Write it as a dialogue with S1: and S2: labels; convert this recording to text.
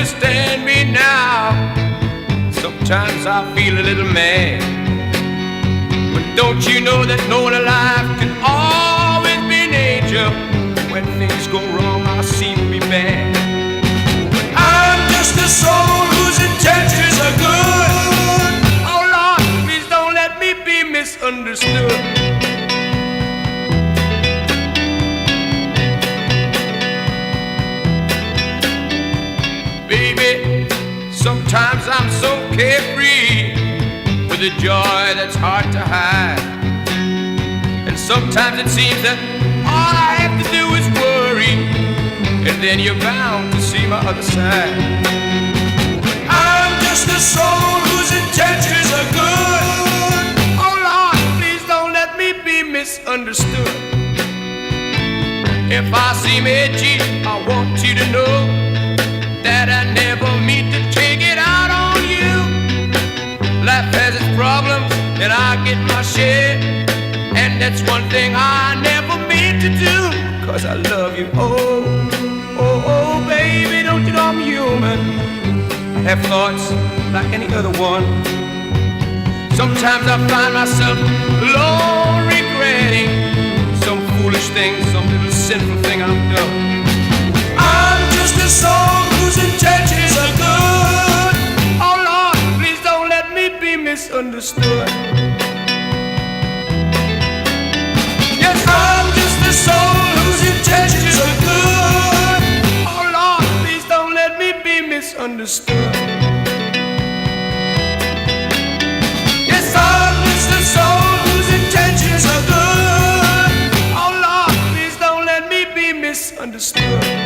S1: understand me now. Sometimes I feel a little mad, but don't you know that no one alive can always be an angel? When things go wrong, I seem to be bad. I'm just a soul whose intentions are good. Oh Lord, please don't let me be misunderstood. Baby, sometimes I'm so carefree with a joy that's hard to hide. And sometimes it seems that all I have to do is worry, and then you're bound to see my other side. I'm just a soul whose intentions are good. Oh Lord, please don't let me be misunderstood. If I seem edgy, I want you to know that I never mean to take it out on you. Life has its problems, and I get my share, and that's one thing I never mean to do, 'cause I love you. Oh, oh, oh, baby, don't you know I'm human? I have thoughts like any other one. Sometimes I find myself alone regretting some foolish thing, some little sinful thing I've done. I'm just a soul whose intentions are good. Oh Lord, please don't let me be misunderstood. Yes, I'm just a soul whose intentions are good. Oh Lord, please don't let me be misunderstood. Yes, I'm just a soul whose intentions are good. Oh Lord, please don't let me be misunderstood.